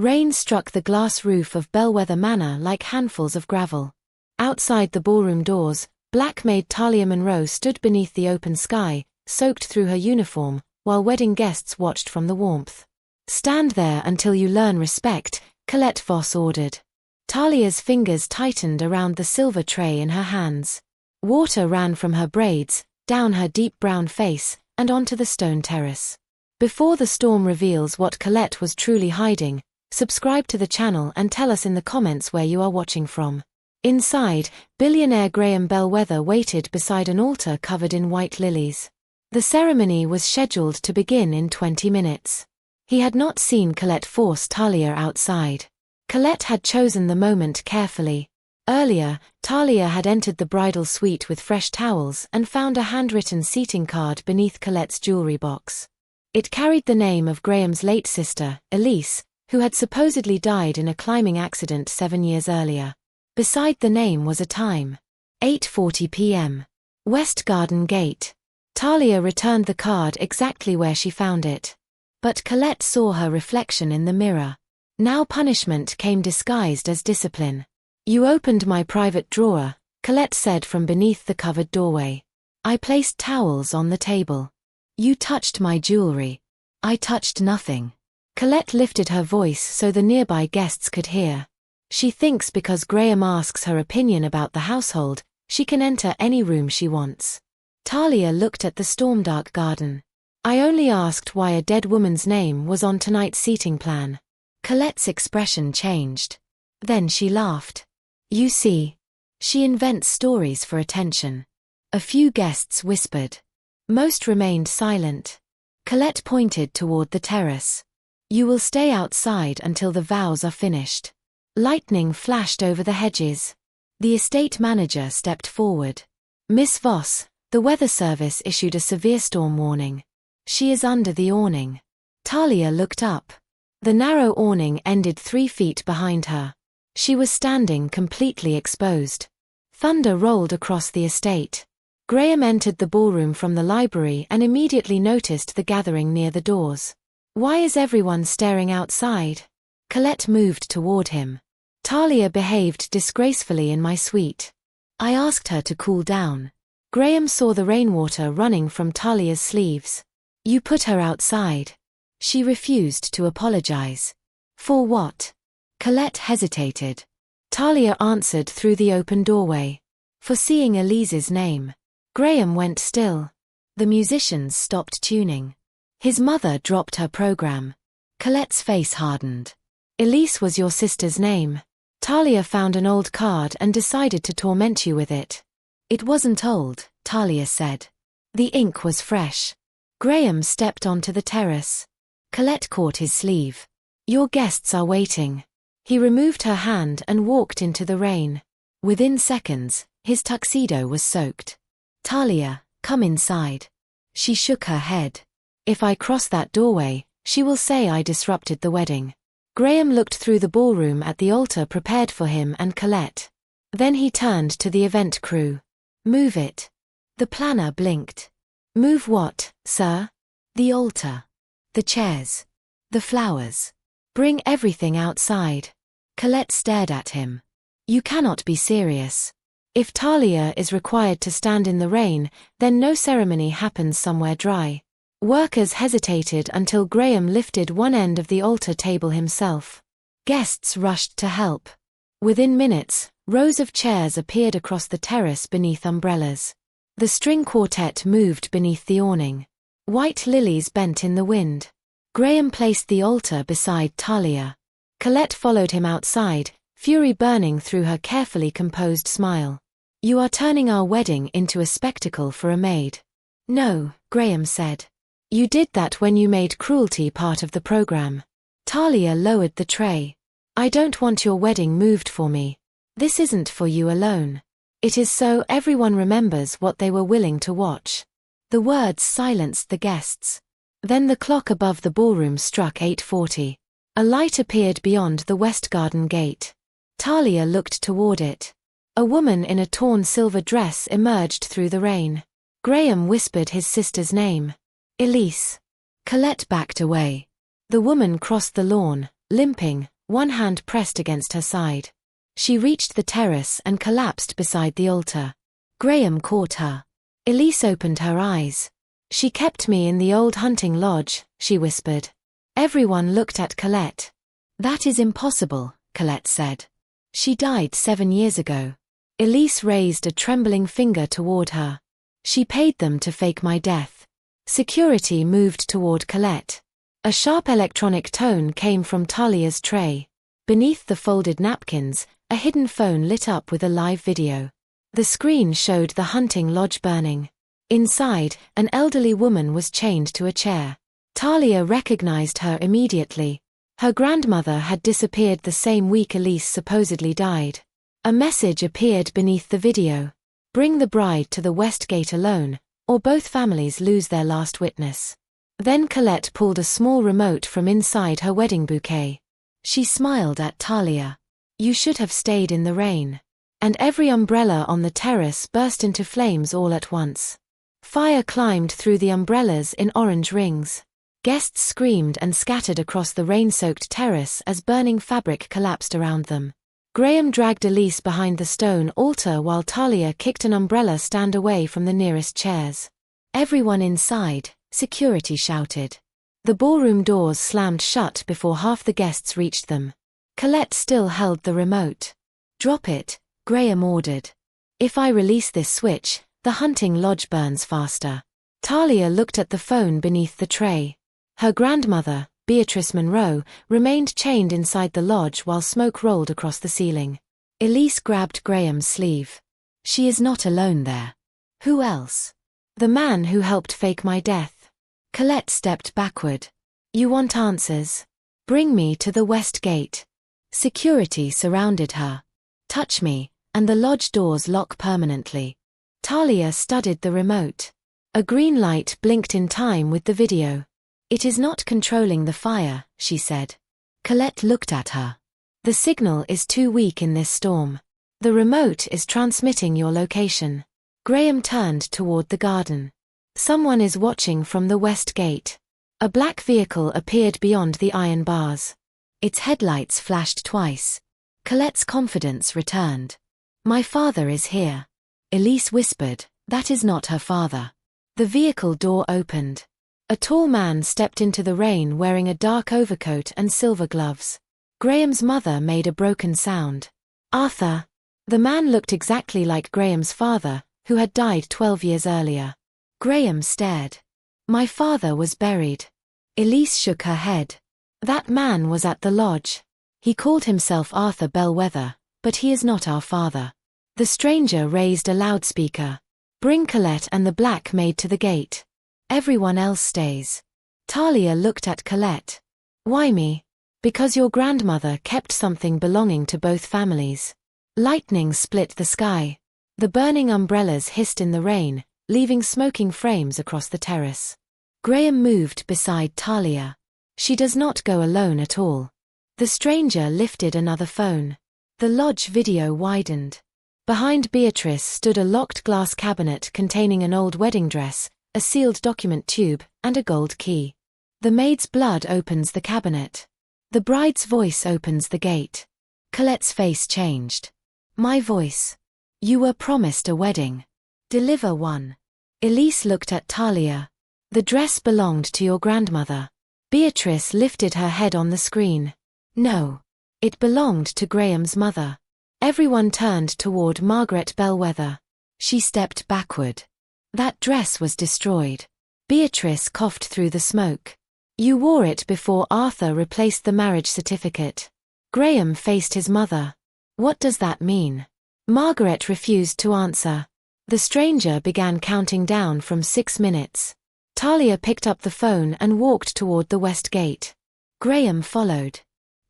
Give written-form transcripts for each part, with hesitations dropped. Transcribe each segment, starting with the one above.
Rain struck the glass roof of Bellweather Manor like handfuls of gravel. Outside the ballroom doors, black maid Talia Monroe stood beneath the open sky, soaked through her uniform, while wedding guests watched from the warmth. "Stand there until you learn respect," Colette Voss ordered. Talia's fingers tightened around the silver tray in her hands. Water ran from her braids, down her deep brown face, and onto the stone terrace. Before the storm reveals what Colette was truly hiding, subscribe to the channel and tell us in the comments where you are watching from. Inside, billionaire Graham Bellweather waited beside an altar covered in white lilies. The ceremony was scheduled to begin in 20 minutes. He had not seen Colette force Talia outside. Colette had chosen the moment carefully. Earlier, Talia had entered the bridal suite with fresh towels and found a handwritten seating card beneath Colette's jewelry box. It carried the name of Graham's late sister, Elise, who had supposedly died in a climbing accident 7 years earlier. Beside the name was a time. 8:40 p.m. West Garden Gate. Talia returned the card exactly where she found it. But Colette saw her reflection in the mirror. Now punishment came disguised as discipline. "You opened my private drawer," Colette said from beneath the covered doorway. "I placed towels on the table. You touched my jewelry. I touched nothing." Colette lifted her voice so the nearby guests could hear. "She thinks because Graham asks her opinion about the household, she can enter any room she wants." Talia looked at the storm-dark garden. "I only asked why a dead woman's name was on tonight's seating plan." Colette's expression changed. Then she laughed. "You see. She invents stories for attention." A few guests whispered. Most remained silent. Colette pointed toward the terrace. "You will stay outside until the vows are finished." Lightning flashed over the hedges. The estate manager stepped forward. "Miss Voss, the weather service issued a severe storm warning. She is under the awning." Talia looked up. The narrow awning ended 3 feet behind her. She was standing completely exposed. Thunder rolled across the estate. Graham entered the ballroom from the library and immediately noticed the gathering near the doors. "Why is everyone staring outside?" Colette moved toward him. "Talia behaved disgracefully in my suite. I asked her to cool down." Graham saw the rainwater running from Talia's sleeves. "You put her outside." She refused to apologize. "For what?" Colette hesitated. Talia answered through the open doorway. "For seeing Elise's name." Graham went still. The musicians stopped tuning. His mother dropped her program. Colette's face hardened. "Elise was your sister's name. Talia found an old card and decided to torment you with it." "It wasn't old," Talia said. "The ink was fresh." Graham stepped onto the terrace. Colette caught his sleeve. "Your guests are waiting." He removed her hand and walked into the rain. Within seconds, his tuxedo was soaked. "Talia, come inside." She shook her head. "If I cross that doorway, she will say I disrupted the wedding." Graham looked through the ballroom at the altar prepared for him and Colette. Then he turned to the event crew. "Move it." The planner blinked. "Move what, sir?" "The altar. The chairs. The flowers. Bring everything outside." Colette stared at him. "You cannot be serious. If Talia is required to stand in the rain, then no ceremony happens somewhere dry." Workers hesitated until Graham lifted one end of the altar table himself. Guests rushed to help. Within minutes, rows of chairs appeared across the terrace beneath umbrellas. The string quartet moved beneath the awning. White lilies bent in the wind. Graham placed the altar beside Talia. Colette followed him outside, fury burning through her carefully composed smile. "You are turning our wedding into a spectacle for a maid." "No," Graham said. "You did that when you made cruelty part of the program." Talia lowered the tray. "I don't want your wedding moved for me. This isn't for you alone. It is so everyone remembers what they were willing to watch." The words silenced the guests. Then the clock above the ballroom struck 8:40. A light appeared beyond the West Garden Gate. Talia looked toward it. A woman in a torn silver dress emerged through the rain. Graham whispered his sister's name. "Elise." Colette backed away. The woman crossed the lawn, limping, one hand pressed against her side. She reached the terrace and collapsed beside the altar. Graham caught her. Elise opened her eyes. "She kept me in the old hunting lodge," she whispered. Everyone looked at Colette. "That is impossible," Colette said. "She died 7 years ago." Elise raised a trembling finger toward her. "She paid them to fake my death." Security moved toward Colette. A sharp electronic tone came from Talia's tray. Beneath the folded napkins, a hidden phone lit up with a live video. The screen showed the hunting lodge burning. Inside, an elderly woman was chained to a chair. Talia recognized her immediately. Her grandmother had disappeared the same week Elise supposedly died. A message appeared beneath the video. "Bring the bride to the West Gate alone, or both families lose their last witness." Then Colette pulled a small remote from inside her wedding bouquet. She smiled at Talia. "You should have stayed in the rain." And every umbrella on the terrace burst into flames all at once. Fire climbed through the umbrellas in orange rings. Guests screamed and scattered across the rain-soaked terrace as burning fabric collapsed around them. Graham dragged Elise behind the stone altar while Talia kicked an umbrella stand away from the nearest chairs. "Everyone inside," security shouted. The ballroom doors slammed shut before half the guests reached them. Colette still held the remote. "Drop it," Graham ordered. "If I release this switch, the hunting lodge burns faster." Talia looked at the phone beneath the tray. Her grandmother, Beatrice Monroe, remained chained inside the lodge while smoke rolled across the ceiling. Elise grabbed Graham's sleeve. "She is not alone there." "Who else?" "The man who helped fake my death." Colette stepped backward. "You want answers? Bring me to the West Gate." Security surrounded her. "Touch me, and the lodge doors lock permanently." Talia studied the remote. A green light blinked in time with the video. "It is not controlling the fire," she said. Colette looked at her. "The signal is too weak in this storm. The remote is transmitting your location." Graham turned toward the garden. "Someone is watching from the West Gate." A black vehicle appeared beyond the iron bars. Its headlights flashed twice. Colette's confidence returned. "My father is here." Elise whispered, "That is not her father." The vehicle door opened. A tall man stepped into the rain wearing a dark overcoat and silver gloves. Graham's mother made a broken sound. "Arthur." The man looked exactly like Graham's father, who had died 12 years earlier. Graham stared. "My father was buried." Elise shook her head. "That man was at the lodge. He called himself Arthur Bellweather, but he is not our father." The stranger raised a loudspeaker. "Bring Colette and the black maid to the gate. Everyone else stays." Talia looked at Colette. "Why me?" "Because your grandmother kept something belonging to both families." Lightning split the sky. The burning umbrellas hissed in the rain, leaving smoking frames across the terrace. Graham moved beside Talia. "She does not go alone at all." The stranger lifted another phone. The lodge video widened. Behind Beatrice stood a locked glass cabinet containing an old wedding dress, a sealed document tube, and a gold key. The maid's blood opens the cabinet. The bride's voice opens the gate. Colette's face changed. "My voice. You were promised a wedding. Deliver one." Elise looked at Talia. "The dress belonged to your grandmother." Beatrice lifted her head on the screen. "No. It belonged to Graham's mother." Everyone turned toward Margaret Bellweather. She stepped backward. "That dress was destroyed." Beatrice coughed through the smoke. "You wore it before Arthur replaced the marriage certificate." Graham faced his mother. "What does that mean?" Margaret refused to answer. The stranger began counting down from 6 minutes. Talia picked up the phone and walked toward the West Gate. Graham followed.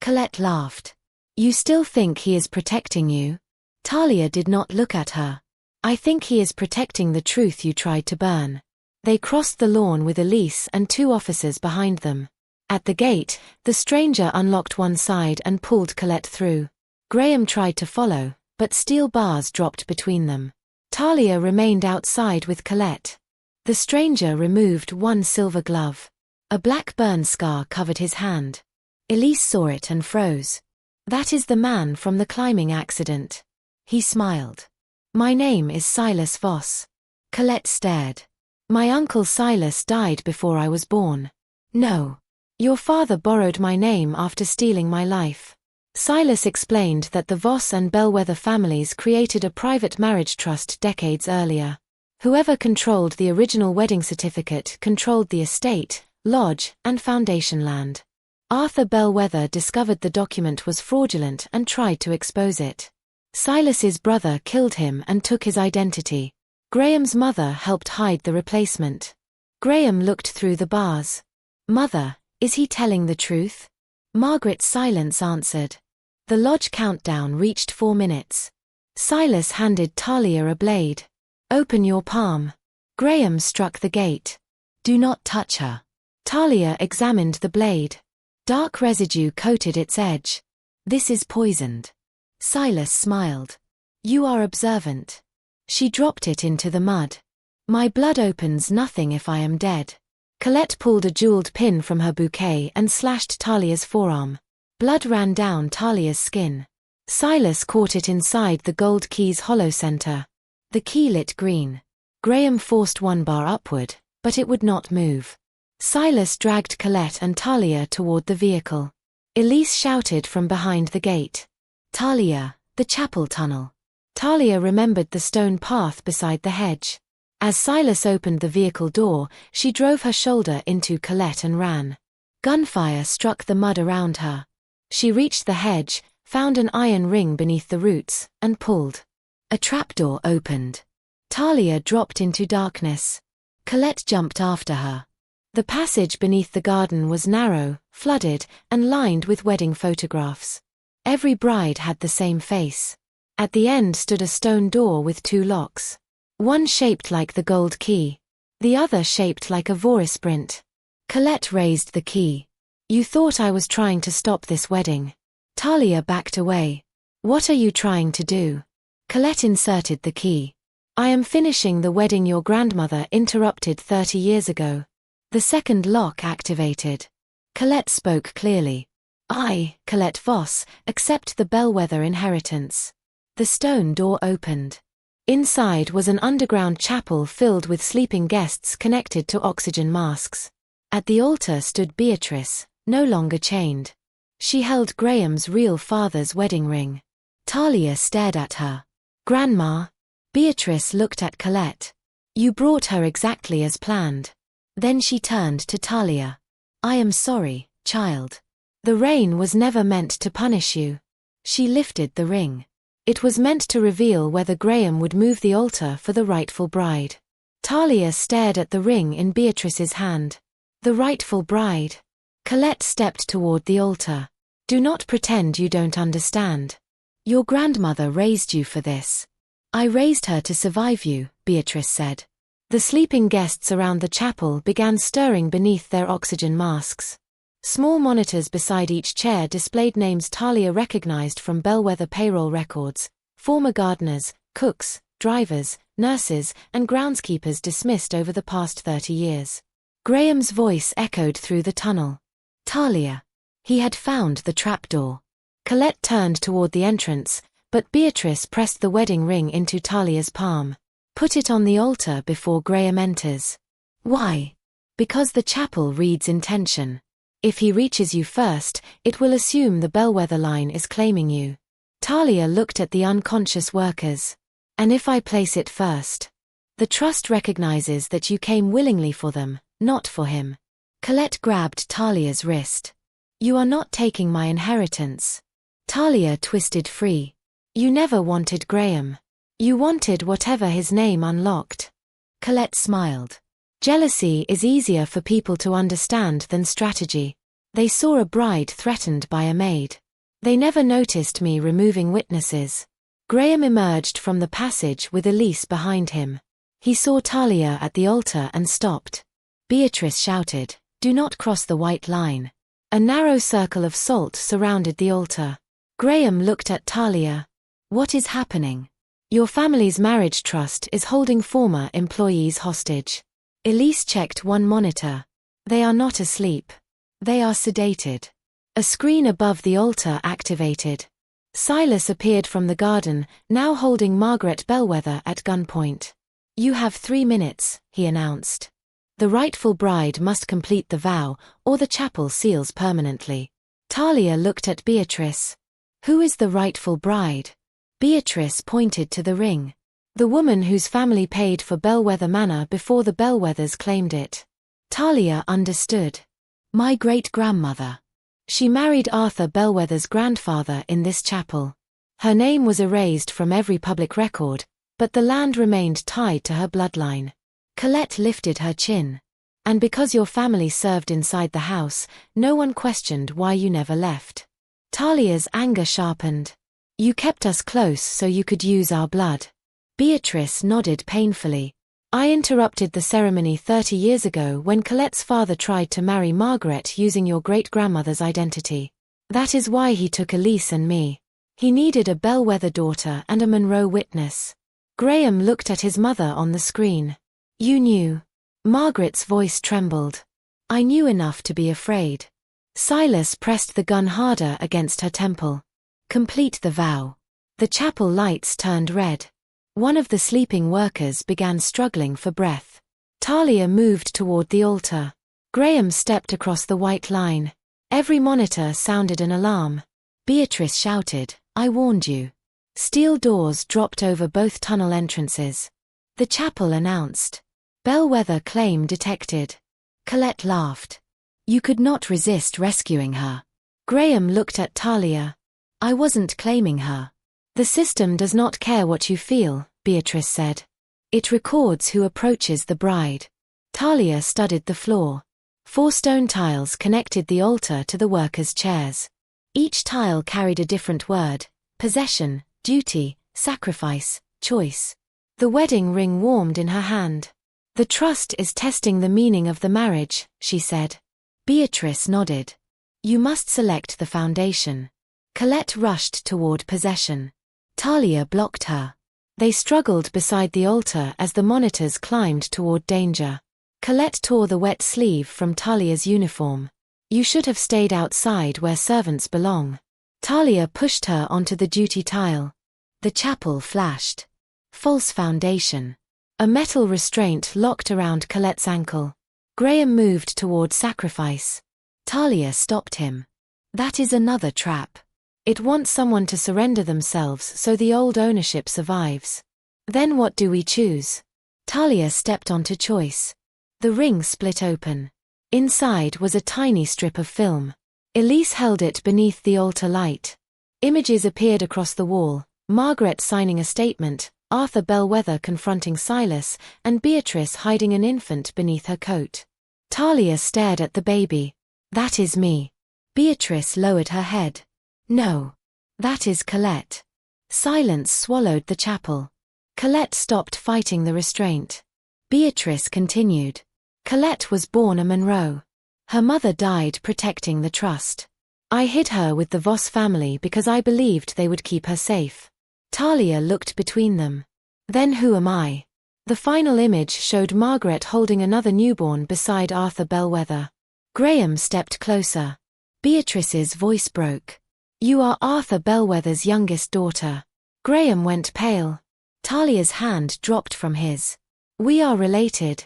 Colette laughed. "You still think he is protecting you?" Talia did not look at her. "I think he is protecting the truth you tried to burn." They crossed the lawn with Elise and 2 officers behind them. At the gate, the stranger unlocked one side and pulled Colette through. Graham tried to follow, but steel bars dropped between them. Talia remained outside with Colette. The stranger removed one silver glove. A black burn scar covered his hand. Elise saw it and froze. That is the man from the climbing accident. He smiled. My name is Silas Voss. Colette stared. My uncle Silas died before I was born. No. Your father borrowed my name after stealing my life. Silas explained that the Voss and Bellweather families created a private marriage trust decades earlier. Whoever controlled the original wedding certificate controlled the estate, lodge, and foundation land. Arthur Bellweather discovered the document was fraudulent and tried to expose it. Silas's brother killed him and took his identity. Graham's mother helped hide the replacement. Graham looked through the bars. Mother, is he telling the truth? Margaret's silence answered. The lodge countdown reached 4 minutes. Silas handed Talia a blade. Open your palm. Graham struck the gate. Do not touch her. Talia examined the blade. Dark residue coated its edge. This is poisoned. Silas smiled. You are observant. She dropped it into the mud. My blood opens nothing if I am dead. Colette pulled a jeweled pin from her bouquet and slashed Talia's forearm. Blood ran down Talia's skin. Silas caught it inside the gold key's hollow center. The key lit green. Graham forced one bar upward, but it would not move. Silas dragged Colette and Talia toward the vehicle. Elise shouted from behind the gate. Talia, the chapel tunnel. Talia remembered the stone path beside the hedge. As Silas opened the vehicle door, she drove her shoulder into Colette and ran. Gunfire struck the mud around her. She reached the hedge, found an iron ring beneath the roots, and pulled. A trapdoor opened. Talia dropped into darkness. Colette jumped after her. The passage beneath the garden was narrow, flooded, and lined with wedding photographs. Every bride had the same face. At the end stood a stone door with 2 locks. One shaped like the gold key. The other shaped like a vorisprint. Colette raised the key. You thought I was trying to stop this wedding. Talia backed away. What are you trying to do? Colette inserted the key. I am finishing the wedding your grandmother interrupted 30 years ago. The second lock activated. Colette spoke clearly. I, Colette Voss, accept the Bellweather inheritance. The stone door opened. Inside was an underground chapel filled with sleeping guests connected to oxygen masks. At the altar stood Beatrice, no longer chained. She held Graham's real father's wedding ring. Talia stared at her. Grandma. Beatrice looked at Colette. You brought her exactly as planned. Then she turned to Talia. I am sorry, child. The rain was never meant to punish you. She lifted the ring. It was meant to reveal whether Graham would move the altar for the rightful bride. Talia stared at the ring in Beatrice's hand. The rightful bride. Colette stepped toward the altar. Do not pretend you don't understand. Your grandmother raised you for this. I raised her to survive you, Beatrice said. The sleeping guests around the chapel began stirring beneath their oxygen masks. Small monitors beside each chair displayed names Talia recognized from Bellweather payroll records, former gardeners, cooks, drivers, nurses, and groundskeepers dismissed over the past 30 years. Graham's voice echoed through the tunnel. Talia. He had found the trapdoor. Colette turned toward the entrance, but Beatrice pressed the wedding ring into Talia's palm. Put it on the altar before Graham enters. Why? Because the chapel reads intention. If he reaches you first, it will assume the Bellweather line is claiming you. Talia looked at the unconscious workers. And if I place it first? The trust recognizes that you came willingly for them, not for him. Colette grabbed Talia's wrist. You are not taking my inheritance. Talia twisted free. You never wanted Graham. You wanted whatever his name unlocked. Colette smiled. Jealousy is easier for people to understand than strategy. They saw a bride threatened by a maid. They never noticed me removing witnesses. Graham emerged from the passage with Elise behind him. He saw Talia at the altar and stopped. Beatrice shouted, "Do not cross the white line." A narrow circle of salt surrounded the altar. Graham looked at Talia. What is happening? Your family's marriage trust is holding former employees hostage. Elise checked one monitor. They are not asleep. They are sedated. A screen above the altar activated. Silas appeared from the garden, now holding Margaret Bellweather at gunpoint. "You have 3 minutes," he announced. "The rightful bride must complete the vow, or the chapel seals permanently." Talia looked at Beatrice. "Who is the rightful bride?" Beatrice pointed to the ring. "The woman whose family paid for Bellweather Manor before the Bellweathers claimed it." Talia understood. "My great-grandmother. She married Arthur Bellweather's grandfather in this chapel. Her name was erased from every public record, but the land remained tied to her bloodline." Colette lifted her chin. "And because your family served inside the house, no one questioned why you never left." Talia's anger sharpened. "You kept us close so you could use our blood." Beatrice nodded painfully. "I interrupted the ceremony 30 years ago when Colette's father tried to marry Margaret using your great-grandmother's identity. That is why he took Elise and me. He needed a Bellweather daughter and a Monroe witness." Graham looked at his mother on the screen. "You knew." Margaret's voice trembled. "I knew enough to be afraid." Silas pressed the gun harder against her temple. "Complete the vow." The chapel lights turned red. One of the sleeping workers began struggling for breath. Talia moved toward the altar. Graham stepped across the white line. Every monitor sounded an alarm. Beatrice shouted, "I warned you." Steel doors dropped over both tunnel entrances. The chapel announced, "Bellweather claim detected." Colette laughed. "You could not resist rescuing her." Graham looked at Talia. "I wasn't claiming her." "The system does not care what you feel," Beatrice said. "It records who approaches the bride." Talia studied the floor. 4 stone tiles connected the altar to the workers' chairs. Each tile carried a different word: possession, duty, sacrifice, choice. The wedding ring warmed in her hand. "The trust is testing the meaning of the marriage," she said. Beatrice nodded. "You must select the foundation." Colette rushed toward possession. Talia blocked her. They struggled beside the altar as the monitors climbed toward danger. Colette tore the wet sleeve from Talia's uniform. "You should have stayed outside where servants belong." Talia pushed her onto the duty tile. The chapel flashed. False foundation. A metal restraint locked around Colette's ankle. Graham moved toward sacrifice. Talia stopped him. "That is another trap. It wants someone to surrender themselves so the old ownership survives." "Then what do we choose?" Talia stepped onto choice. The ring split open. Inside was a tiny strip of film. Elise held it beneath the altar light. Images appeared across the wall: Margaret signing a statement, Arthur Bellweather confronting Silas, and Beatrice hiding an infant beneath her coat. Talia stared at the baby. "That is me." Beatrice lowered her head. "No. That is Colette." Silence swallowed the chapel. Colette stopped fighting the restraint. Beatrice continued. "Colette was born a Monroe. Her mother died protecting the trust. I hid her with the Voss family because I believed they would keep her safe." Talia looked between them. "Then who am I?" The final image showed Margaret holding another newborn beside Arthur Bellweather. Graham stepped closer. Beatrice's voice broke. "You are Arthur Bellweather's youngest daughter." Graham went pale. Talia's hand dropped from his. "We are related.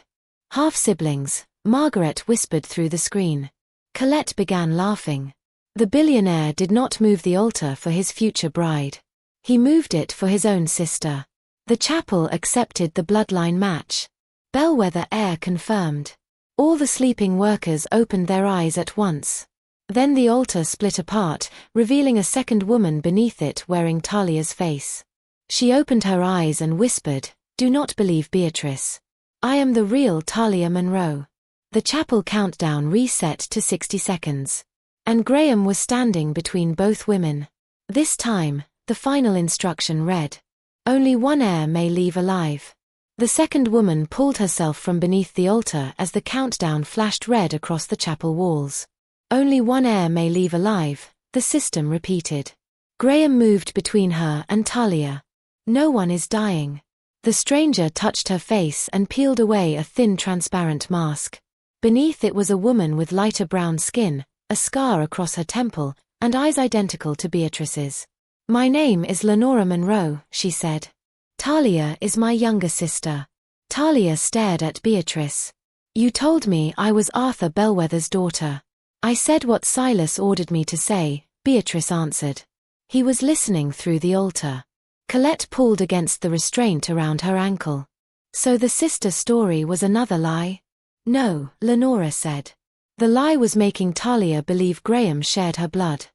Half-siblings," Margaret whispered through the screen. Colette began laughing. The billionaire did not move the altar for his future bride. He moved it for his own sister. The chapel accepted the bloodline match. Bellweather heir confirmed. All the sleeping workers opened their eyes at once. Then the altar split apart, revealing a second woman beneath it wearing Talia's face. She opened her eyes and whispered, "Do not believe Beatrice. I am the real Talia Monroe." The chapel countdown reset to 60 seconds. And Graham was standing between both women. This time, the final instruction read, "Only one heir may leave alive." The second woman pulled herself from beneath the altar as the countdown flashed red across the chapel walls. "Only one heir may leave alive," the system repeated. Graham moved between her and Talia. "No one is dying." The stranger touched her face and peeled away a thin transparent mask. Beneath it was a woman with lighter brown skin, a scar across her temple, and eyes identical to Beatrice's. "My name is Lenora Monroe," she said. "Talia is my younger sister." Talia stared at Beatrice. "You told me I was Arthur Bellweather's daughter." "I said what Silas ordered me to say," Beatrice answered. He was listening through the altar. Colette pulled against the restraint around her ankle. "So the sister story was another lie?" "No," Lenora said. "The lie was making Talia believe Graham shared her blood."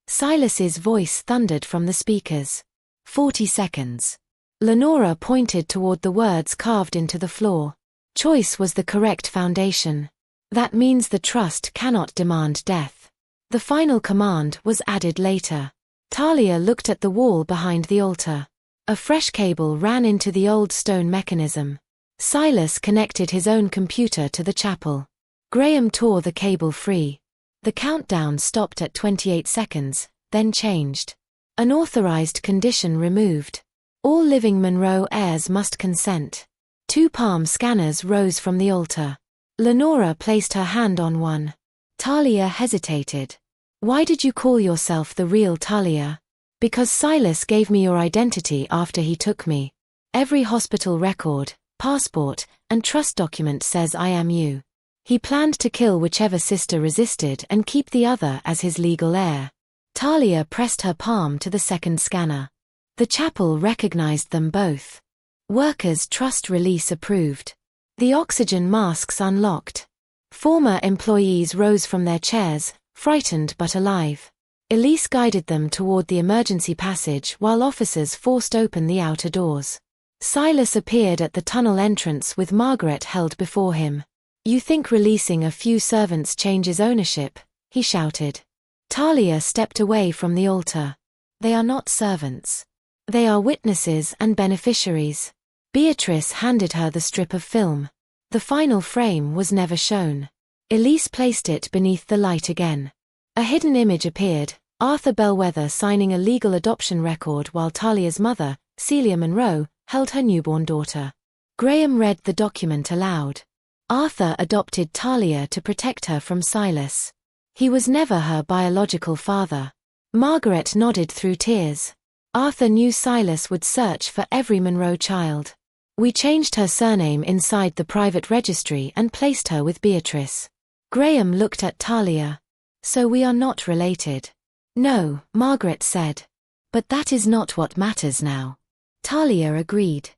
Silas's voice thundered from the speakers. 40 seconds. Lenora pointed toward the words carved into the floor. "Choice was the correct foundation. That means the trust cannot demand death." The final command was added later. Talia looked at the wall behind the altar. A fresh cable ran into the old stone mechanism. Silas connected his own computer to the chapel. Graham tore the cable free. The countdown stopped at 28 seconds, then changed. Unauthorized condition removed. All living Monroe heirs must consent. 2 palm scanners rose from the altar. Lenora placed her hand on one. Talia hesitated. "Why did you call yourself the real Talia?" "Because Silas gave me your identity after he took me. Every hospital record, passport, and trust document says I am you. He planned to kill whichever sister resisted and keep the other as his legal heir." Talia pressed her palm to the second scanner. The chapel recognized them both. Workers' trust release approved. The oxygen masks unlocked. Former employees rose from their chairs, frightened but alive. Elise guided them toward the emergency passage while officers forced open the outer doors. Silas appeared at the tunnel entrance with Margaret held before him. "You think releasing a few servants changes ownership?" he shouted. Talia stepped away from the altar. "They are not servants. They are witnesses and beneficiaries." Beatrice handed her the strip of film. The final frame was never shown. Elise placed it beneath the light again. A hidden image appeared, Arthur Bellweather signing a legal adoption record while Talia's mother, Celia Monroe, held her newborn daughter. Graham read the document aloud. Arthur adopted Talia to protect her from Silas. He was never her biological father. Margaret nodded through tears. Arthur knew Silas would search for every Monroe child. "We changed her surname inside the private registry and placed her with Beatrice." Graham looked at Talia. "So we are not related." "No," Margaret said. "But that is not what matters now." Talia agreed.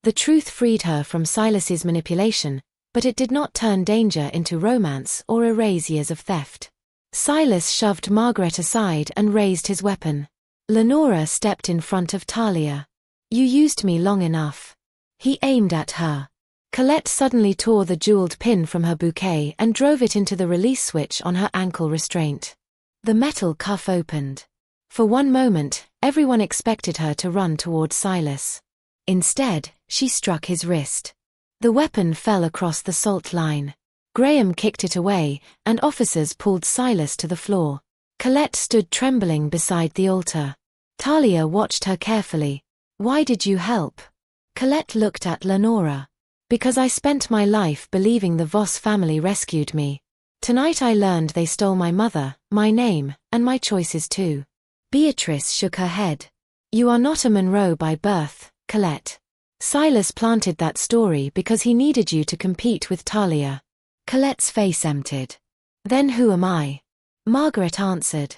The truth freed her from Silas's manipulation, but it did not turn danger into romance or erase years of theft. Silas shoved Margaret aside and raised his weapon. Lenora stepped in front of Talia. "You used me long enough." He aimed at her. Colette suddenly tore the jeweled pin from her bouquet and drove it into the release switch on her ankle restraint. The metal cuff opened. For one moment, everyone expected her to run toward Silas. Instead, she struck his wrist. The weapon fell across the salt line. Graham kicked it away, and officers pulled Silas to the floor. Colette stood trembling beside the altar. Talia watched her carefully. "Why did you help?" Colette looked at Lenora. "Because I spent my life believing the Voss family rescued me. Tonight I learned they stole my mother, my name, and my choices too." Beatrice shook her head. "You are not a Monroe by birth, Colette. Silas planted that story because he needed you to compete with Talia." Colette's face emptied. "Then who am I?" Margaret answered.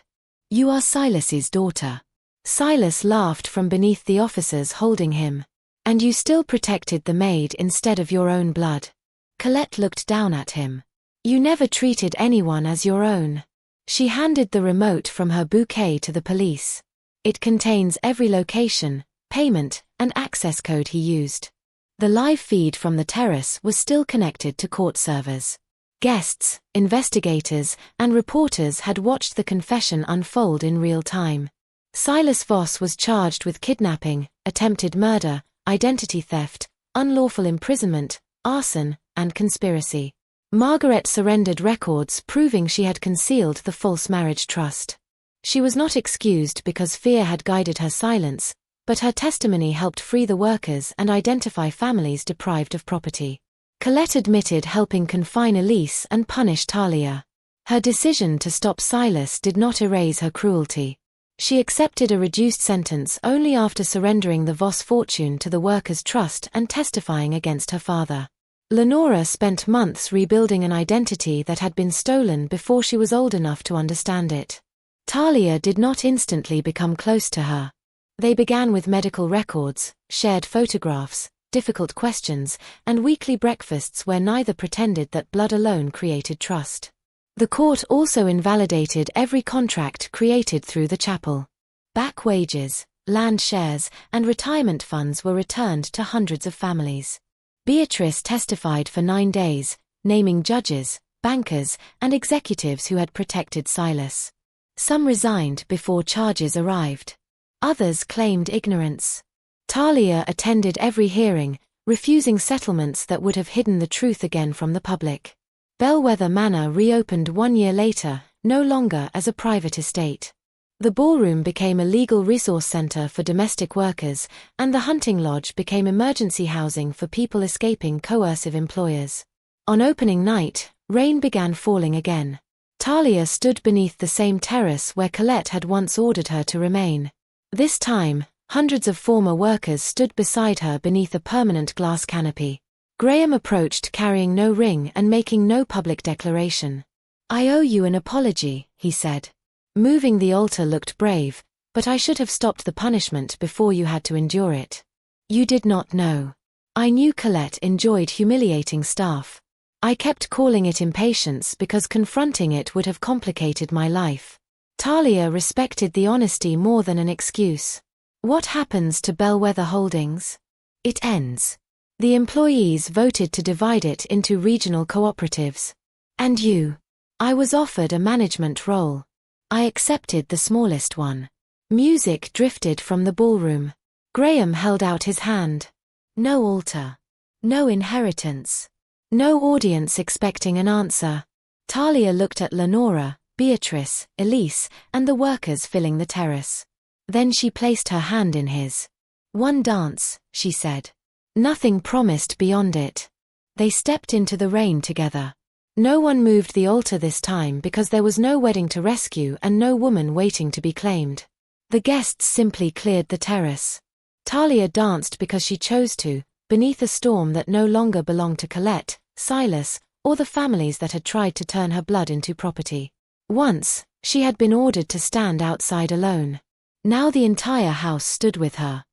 "You are Silas's daughter." Silas laughed from beneath the officers holding him. "And you still protected the maid instead of your own blood." Colette looked down at him. "You never treated anyone as your own." She handed the remote from her bouquet to the police. "It contains every location, payment, and access code he used." The live feed from the terrace was still connected to court servers. Guests, investigators, and reporters had watched the confession unfold in real time. Silas Voss was charged with kidnapping, attempted murder, identity theft, unlawful imprisonment, arson, and conspiracy. Margaret surrendered records proving she had concealed the false marriage trust. She was not excused because fear had guided her silence, but her testimony helped free the workers and identify families deprived of property. Colette admitted helping confine Elise and punish Talia. Her decision to stop Silas did not erase her cruelty. She accepted a reduced sentence only after surrendering the Voss fortune to the Workers' Trust and testifying against her father. Lenora spent months rebuilding an identity that had been stolen before she was old enough to understand it. Talia did not instantly become close to her. They began with medical records, shared photographs, difficult questions, and weekly breakfasts where neither pretended that blood alone created trust. The court also invalidated every contract created through the chapel. Back wages, land shares, and retirement funds were returned to hundreds of families. Beatrice testified for 9 days, naming judges, bankers, and executives who had protected Silas. Some resigned before charges arrived. Others claimed ignorance. Talia attended every hearing, refusing settlements that would have hidden the truth again from the public. Bellweather Manor reopened 1 year later, no longer as a private estate. The ballroom became a legal resource center for domestic workers, and the hunting lodge became emergency housing for people escaping coercive employers. On opening night, rain began falling again. Talia stood beneath the same terrace where Colette had once ordered her to remain. This time, hundreds of former workers stood beside her beneath a permanent glass canopy. Graham approached carrying no ring and making no public declaration. "I owe you an apology," he said. "Moving the altar looked brave, but I should have stopped the punishment before you had to endure it. You did not know. I knew Colette enjoyed humiliating staff. I kept calling it impatience because confronting it would have complicated my life." Talia respected the honesty more than an excuse. What happens to Bellweather Holdings? It ends. The employees voted to divide it into regional cooperatives. And you? I was offered a management role. I accepted the smallest one. Music drifted from the ballroom. Graham held out his hand. No altar. No inheritance. No audience expecting an answer. Talia looked at Lenora, Beatrice, Elise, and the workers filling the terrace. Then she placed her hand in his. "One dance," she said. Nothing promised beyond it. They stepped into the rain together. No one moved the altar this time because there was no wedding to rescue and no woman waiting to be claimed. The guests simply cleared the terrace. Talia danced because she chose to, beneath a storm that no longer belonged to Colette, Silas, or the families that had tried to turn her blood into property. Once, she had been ordered to stand outside alone. Now the entire house stood with her.